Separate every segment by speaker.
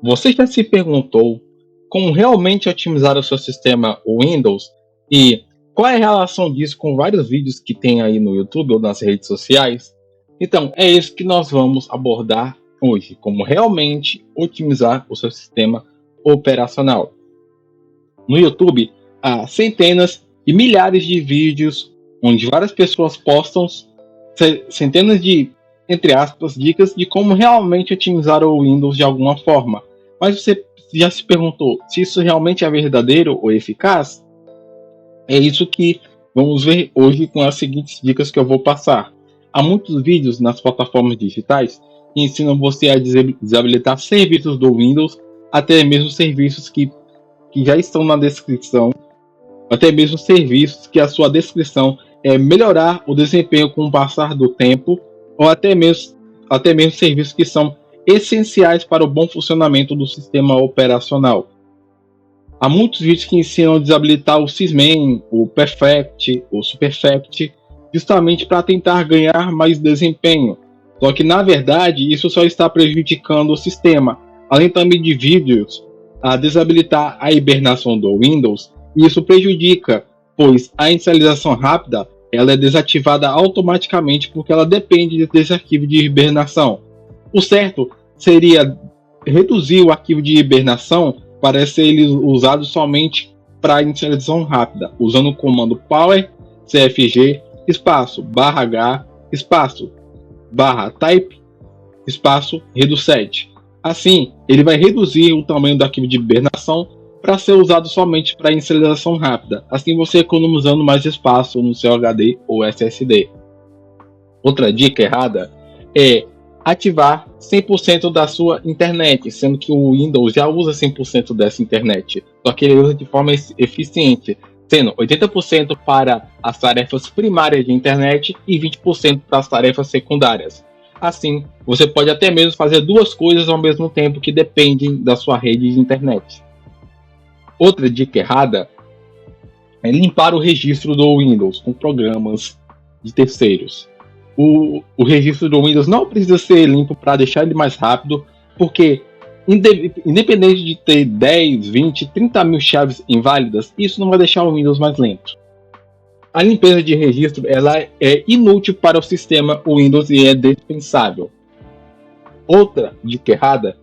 Speaker 1: Você já se perguntou como realmente otimizar o seu sistema Windows e qual é a relação disso com vários vídeos que tem aí no YouTube ou nas redes sociais? Então, é isso que nós vamos abordar hoje, como realmente otimizar o seu sistema operacional. No YouTube, há centenas e milhares de vídeos onde várias pessoas postam centenas de, entre aspas, dicas de como realmente otimizar o Windows de alguma forma. Mas você já se perguntou se isso realmente é verdadeiro ou eficaz? É isso que vamos ver hoje com as seguintes dicas que eu vou passar. Há muitos vídeos nas plataformas digitais que ensinam você a desabilitar serviços do Windows, até mesmo serviços que já estão na descrição, até mesmo serviços que a sua descrição é melhorar o desempenho com o passar do tempo, ou até mesmo serviços que são essenciais para o bom funcionamento do sistema operacional. Há muitos vídeos que ensinam a desabilitar o Sysman, o Perfect, o Superfect, justamente para tentar ganhar mais desempenho. Só que na verdade isso só está prejudicando o sistema. Além também de vídeos a desabilitar a hibernação do Windows, e isso prejudica, pois a inicialização rápida ela é desativada automaticamente porque ela depende desse arquivo de hibernação. O certo seria reduzir o arquivo de hibernação para ser ele usado somente para inicialização rápida, usando o comando power cfg espaço /h espaço /type espaço reduset. Assim, ele vai reduzir o tamanho do arquivo de hibernação para ser usado somente para inicialização rápida, assim você economizando mais espaço no seu HD ou SSD. Outra dica errada é ativar 100% da sua internet, sendo que o Windows já usa 100% dessa internet, só que ele usa de forma eficiente, sendo 80% para as tarefas primárias de internet e 20% para as tarefas secundárias. Assim, você pode até mesmo fazer duas coisas ao mesmo tempo que dependem da sua rede de internet. Outra dica errada é limpar o registro do Windows com programas de terceiros. O registro do Windows não precisa ser limpo para deixar ele mais rápido, porque independente de ter 10, 20, 30 mil chaves inválidas, isso não vai deixar o Windows mais lento. A limpeza de registro ela é inútil para o sistema Windows e é dispensável. Outra dica errada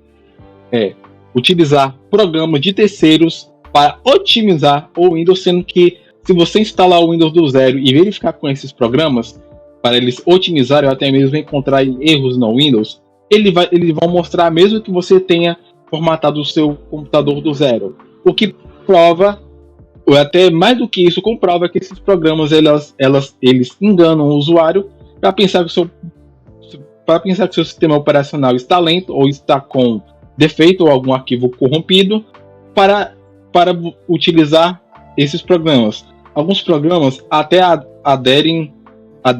Speaker 1: é utilizar programas de terceiros para otimizar o Windows, sendo que se você instalar o Windows do zero e verificar com esses programas, para eles otimizarem ou até mesmo encontrar erros no Windows, eles vão mostrar mesmo que você tenha formatado o seu computador do zero. O que prova, ou até mais do que isso, comprova que esses programas eles enganam o usuário para pensar que o seu sistema operacional está lento ou está com defeito ou algum arquivo corrompido para utilizar esses programas. Alguns programas até aderem a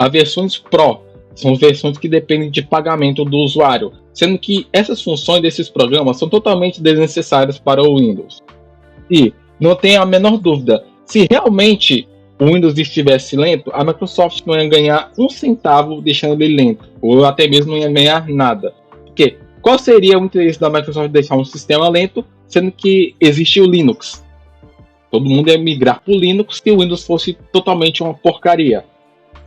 Speaker 1: versões Pro, são versões que dependem de pagamento do usuário, sendo que essas funções desses programas são totalmente desnecessárias para o Windows. E não tenha a menor dúvida, se realmente o Windows estivesse lento, a Microsoft não ia ganhar um centavo deixando ele lento, ou até mesmo não ia ganhar nada. Porque qual seria o interesse da Microsoft deixar um sistema lento, sendo que existe o Linux? Todo mundo ia migrar para o Linux se o Windows fosse totalmente uma porcaria,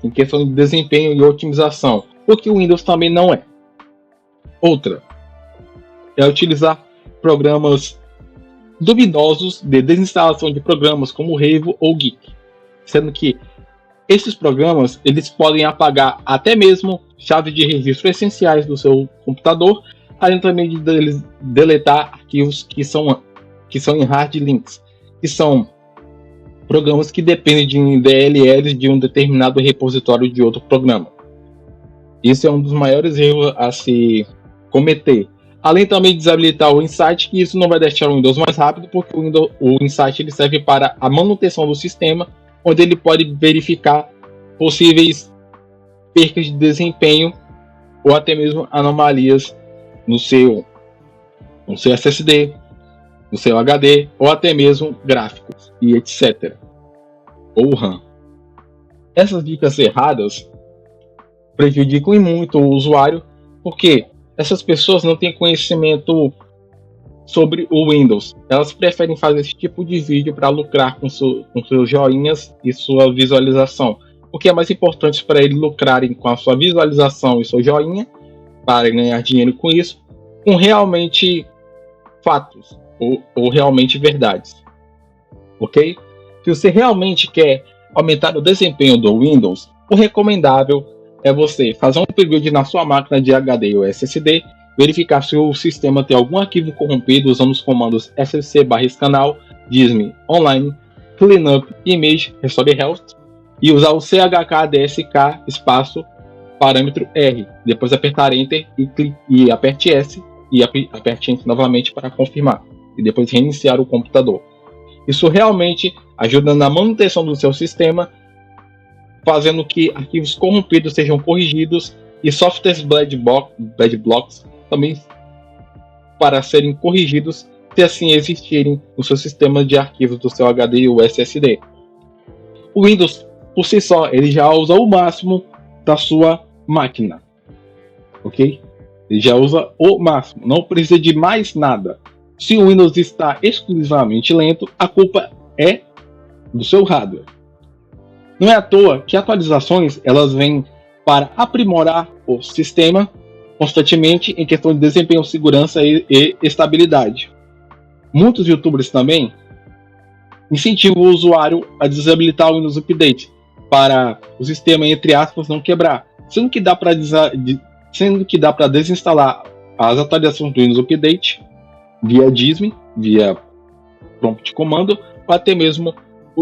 Speaker 1: em questão de desempenho e otimização, o que o Windows também não é. Outra é utilizar programas duvidosos de desinstalação de programas como Revo ou Geek, sendo que esses programas eles podem apagar até mesmo chaves de registro essenciais do seu computador, além também de deletar arquivos que são em hard links, que são programas que dependem de DLLs de um determinado repositório de outro programa. Isso é um dos maiores erros a se cometer. Além também de desabilitar o Insight, que isso não vai deixar o Windows mais rápido, porque o Insight ele serve para a manutenção do sistema, onde ele pode verificar possíveis percas de desempenho ou até mesmo anomalias no seu SSD, no seu HD ou até mesmo gráficos e etc. Ou RAM. Essas dicas erradas prejudicam muito o usuário, porque essas pessoas não têm conhecimento sobre o Windows. Elas preferem fazer esse tipo de vídeo para lucrar com seus joinhas e sua visualização. O que é mais importante para eles lucrarem com a sua visualização e seu joinha, para ganhar dinheiro com isso, com realmente fatos ou realmente verdades. Ok? Se você realmente quer aumentar o desempenho do Windows, o recomendável é você fazer um upgrade na sua máquina de HD ou SSD, verificar se o sistema tem algum arquivo corrompido usando os comandos sfc/scanal, dism online, cleanup, image, restore health, e usar o chkdsk espaço parâmetro R. Depois apertar Enter e aperte S e aperte Enter novamente para confirmar. E depois reiniciar o computador. Isso realmente ajuda na manutenção do seu sistema, fazendo que arquivos corrompidos sejam corrigidos e softwares bad blocks também para serem corrigidos, se assim existirem no seu sistema de arquivos do seu HD ou SSD. O Windows, por si só, ele já usa o máximo da sua máquina, ok? Ele já usa o máximo, não precisa de mais nada. Se o Windows está exclusivamente lento, a culpa é do seu hardware. Não é à toa que atualizações elas vêm para aprimorar o sistema constantemente em questão de desempenho, segurança e estabilidade. Muitos YouTubers também incentivam o usuário a desabilitar o Windows Update para o sistema, entre aspas, não quebrar, sendo que dá para desinstalar as atualizações do Windows Update via dism, via prompt de comando, ou até mesmo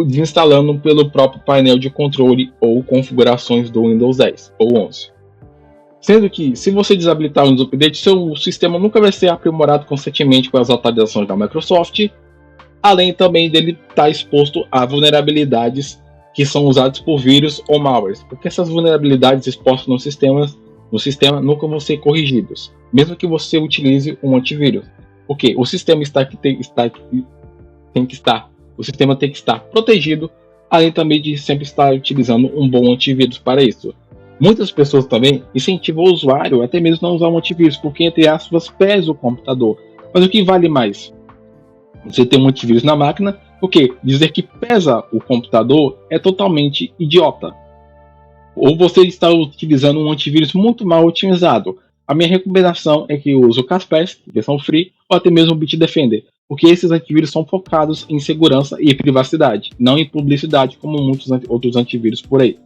Speaker 1: desinstalando pelo próprio painel de controle ou configurações do Windows 10 ou 11. Sendo que, se você desabilitar o Windows Update, seu sistema nunca vai ser aprimorado constantemente com as atualizações da Microsoft, além também dele estar exposto a vulnerabilidades que são usadas por vírus ou malwares, porque essas vulnerabilidades expostas no sistema nunca vão ser corrigidas, mesmo que você utilize um antivírus. Porque o sistema o sistema tem que estar protegido, além também de sempre estar utilizando um bom antivírus para isso. Muitas pessoas também incentivam o usuário até mesmo não usar um antivírus, porque, entre aspas, pesa o computador. Mas o que vale mais? Você ter um antivírus na máquina, porque dizer que pesa o computador é totalmente idiota. Ou você está utilizando um antivírus muito mal otimizado. A minha recomendação é que use o Kaspersky, versão free, ou até mesmo o Bitdefender, porque esses antivírus são focados em segurança e privacidade, não em publicidade como muitos outros antivírus por aí.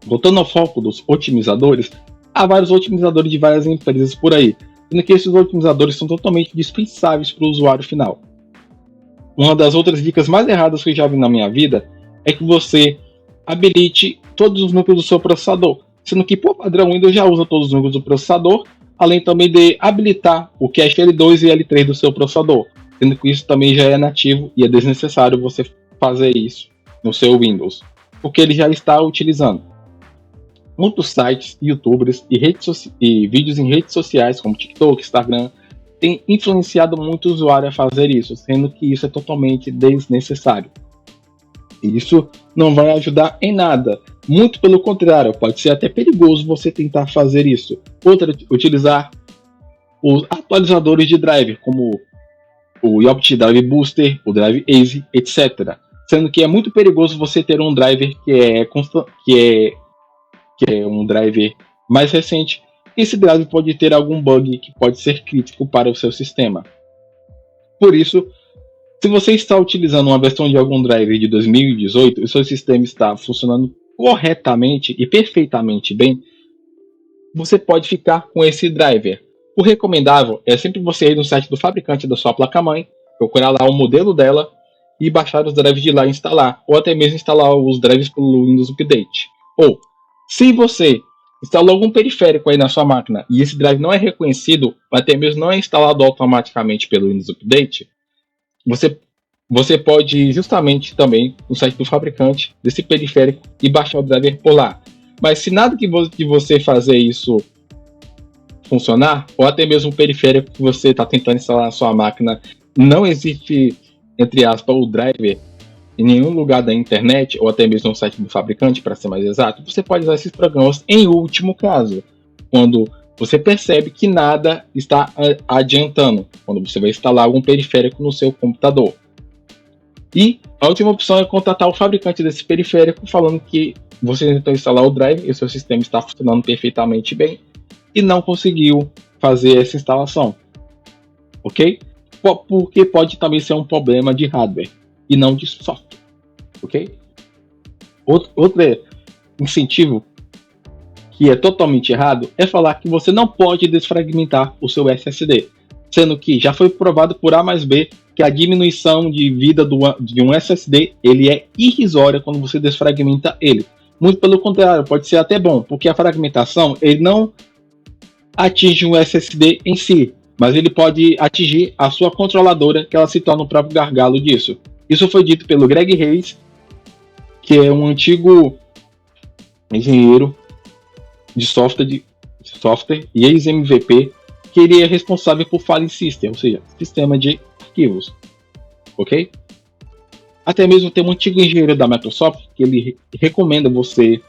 Speaker 1: Voltando ao foco dos otimizadores, há vários otimizadores de várias empresas por aí, sendo que esses otimizadores são totalmente dispensáveis para o usuário final. Uma das outras dicas mais erradas que eu já vi na minha vida é que você habilite todos os núcleos do seu processador, sendo que por padrão o Windows já usa todos os núcleos do processador, além também de habilitar o cache L2 e L3 do seu processador, sendo que isso também já é nativo e é desnecessário você fazer isso no seu Windows, porque ele já está utilizando. Muitos sites, youtubers e vídeos em redes sociais como TikTok, Instagram têm influenciado muito o usuário a fazer isso, sendo que isso é totalmente desnecessário. Isso não vai ajudar em nada. Muito pelo contrário, pode ser até perigoso você tentar fazer isso. Utilizar os atualizadores de driver, como o Yopt Drive Booster, o Drive Easy, etc. Sendo que é muito perigoso você ter um driver que é um driver mais recente. Esse driver pode ter algum bug que pode ser crítico para o seu sistema. Por isso, se você está utilizando uma versão de algum driver de 2018 e o seu sistema está funcionando corretamente e perfeitamente bem, você pode ficar com esse driver. O recomendável é sempre você ir no site do fabricante da sua placa-mãe, procurar lá o modelo dela e baixar os drivers de lá e instalar, ou até mesmo instalar os drivers pelo Windows Update. Ou, se você instalou algum periférico aí na sua máquina e esse drive não é reconhecido, ou até mesmo não é instalado automaticamente pelo Windows Update, você pode ir justamente também no site do fabricante desse periférico e baixar o driver por lá. Mas se nada que você fazer isso funcionar, ou até mesmo o periférico que você está tentando instalar na sua máquina, não existe, entre aspas, o driver em nenhum lugar da internet, ou até mesmo no site do fabricante, para ser mais exato, você pode usar esses programas em último caso, quando você percebe que nada está adiantando quando você vai instalar algum periférico no seu computador. E a última opção é contatar o fabricante desse periférico falando que você tentou instalar o drive e o seu sistema está funcionando perfeitamente bem e não conseguiu fazer essa instalação, ok? Porque pode também ser um problema de hardware e não de software, ok? Outro incentivo que é totalmente errado é falar que você não pode desfragmentar o seu SSD, sendo que já foi provado por A mais B que a diminuição de vida de um SSD ele é irrisória quando você desfragmenta ele. Muito pelo contrário, pode ser até bom, porque a fragmentação ele não atinge o SSD em si, mas ele pode atingir a sua controladora, que ela se torna o próprio gargalo disso. Isso foi dito pelo Greg Hayes, que é um antigo engenheiro de software e ex-MVP, que ele é responsável por file system, ou seja, sistema de arquivos, ok? Até mesmo tem um antigo engenheiro da Microsoft que ele recomenda você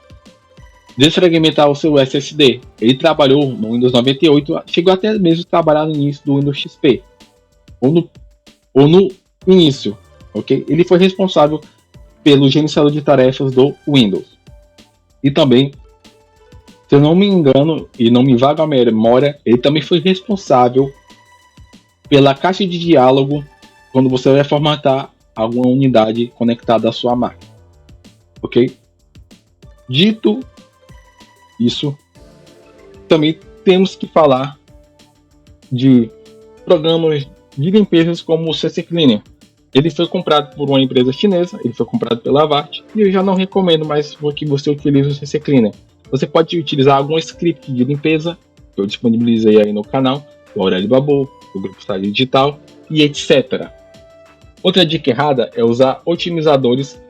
Speaker 1: desfragmentar o seu SSD. Ele trabalhou no Windows 98, chegou até mesmo a trabalhar no início do Windows XP, ou no início, ok? Ele foi responsável pelo gerenciador de tarefas do Windows. E também, se eu não me engano, e não me vaga a memória, ele também foi responsável pela caixa de diálogo quando você vai formatar alguma unidade conectada à sua máquina, ok? Dito isso, também temos que falar de programas de limpezas como o CC Cleaner. Ele foi comprado por uma empresa chinesa, ele foi comprado pela Avast, e eu já não recomendo mais que você utilize o CC Cleaner. Você pode utilizar algum script de limpeza, que eu disponibilizei aí no canal, do Aurélio Babu, do Grupo Style Digital, e etc. Outra dica errada é usar otimizadores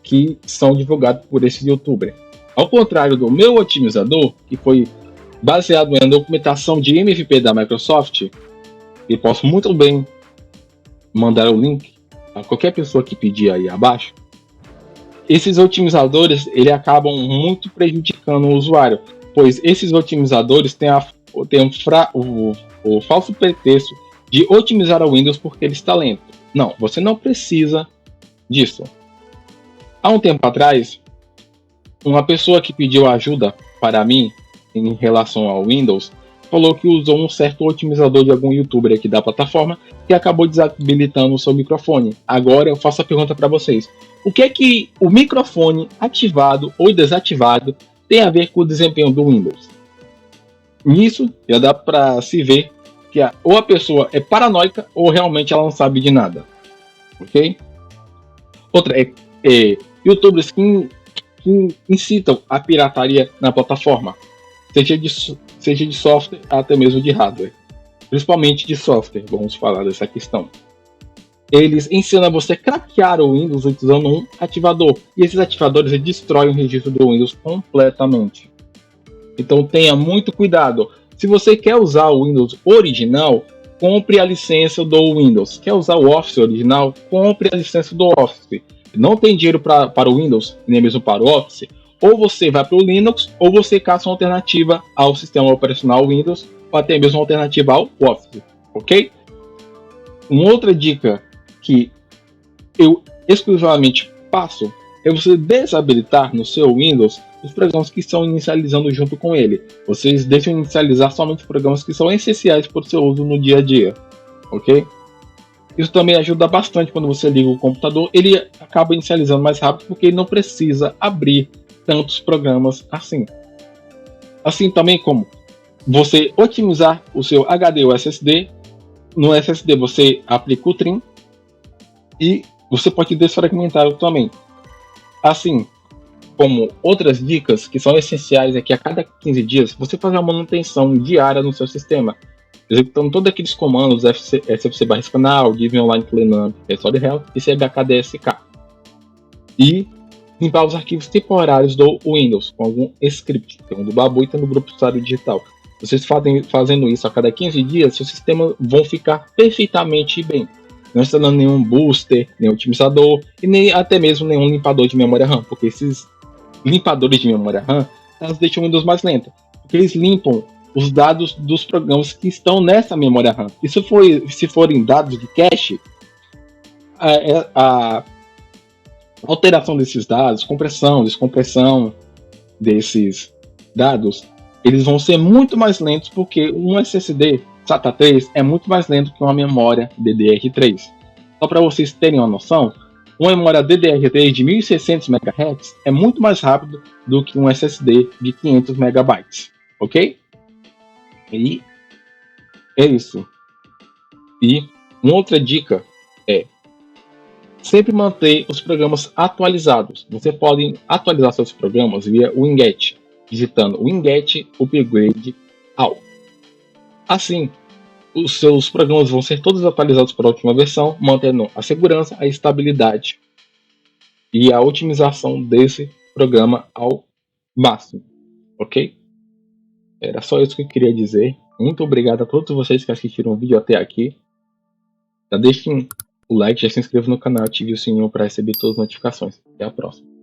Speaker 1: que são divulgados por esse youtuber. Ao contrário do meu otimizador, que foi baseado na documentação de MVP da Microsoft, e posso muito bem mandar o link a qualquer pessoa que pedir aí abaixo, esses otimizadores ele acabam muito prejudicando o usuário, pois esses otimizadores têm o falso pretexto de otimizar o Windows porque ele está lento. Não, você não precisa disso. Há um tempo atrás, uma pessoa que pediu ajuda para mim em relação ao Windows falou que usou um certo otimizador de algum youtuber aqui da plataforma que acabou desabilitando o seu microfone. Agora eu faço a pergunta para vocês. O que é que o microfone ativado ou desativado tem a ver com o desempenho do Windows? Nisso já dá para se ver que ou a pessoa é paranoica ou realmente ela não sabe de nada. Ok? Outra é youtubers que incitam a pirataria na plataforma, seja de software até mesmo de hardware, principalmente de software. Vamos falar dessa questão. Eles ensinam você a craquear o Windows utilizando um ativador, e esses ativadores destroem o registro do Windows completamente. Então tenha muito cuidado. Se você quer usar o Windows original, compre a licença do Windows. Quer usar o Office original, compre a licença do Office. Não tem dinheiro para o Windows, nem mesmo para o Office, ou você vai para o Linux, ou você caça uma alternativa ao sistema operacional Windows, ou até mesmo uma alternativa ao Office, ok? Uma outra dica que eu exclusivamente passo é você desabilitar no seu Windows os programas que estão inicializando junto com ele. Vocês deixam inicializar somente os programas que são essenciais para o seu uso no dia a dia, ok? Isso também ajuda bastante quando você liga o computador, ele acaba inicializando mais rápido porque ele não precisa abrir tantos programas assim. Assim também como você otimizar o seu HD ou SSD, no SSD você aplica o trim e você pode desfragmentar também. Assim como outras dicas que são essenciais é que a cada 15 dias você faz uma manutenção diária no seu sistema, executando todos aqueles comandos sfc/canal, div online cleanup, restore health e chkdsk. E limpar os arquivos temporários do Windows com algum script, tem um do Babu e tem do Grupo Style Digital. Vocês fazendo isso a cada 15 dias, seu sistema vão ficar perfeitamente bem. Não instalando nenhum booster, nenhum otimizador e nem até mesmo nenhum limpador de memória RAM, porque esses limpadores de memória RAM elas deixam o Windows mais lento, porque eles limpam os dados dos programas que estão nessa memória RAM. E se forem dados de cache, a alteração desses dados, compressão, descompressão desses dados, eles vão ser muito mais lentos, porque um SSD SATA 3 é muito mais lento que uma memória DDR3. Só para vocês terem uma noção, uma memória DDR3 de 1600 MHz é muito mais rápido do que um SSD de 500 MB, ok? E é isso. E uma outra dica é sempre manter os programas atualizados. Você pode atualizar seus programas via Winget, digitando Winget Upgrade All. Assim, os seus programas vão ser todos atualizados para a última versão, mantendo a segurança, a estabilidade e a otimização desse programa ao máximo, ok? Era só isso que eu queria dizer. Muito obrigado a todos vocês que assistiram o vídeo até aqui. Já deixem o like, já se inscreva no canal, ative o sininho para receber todas as notificações. Até a próxima.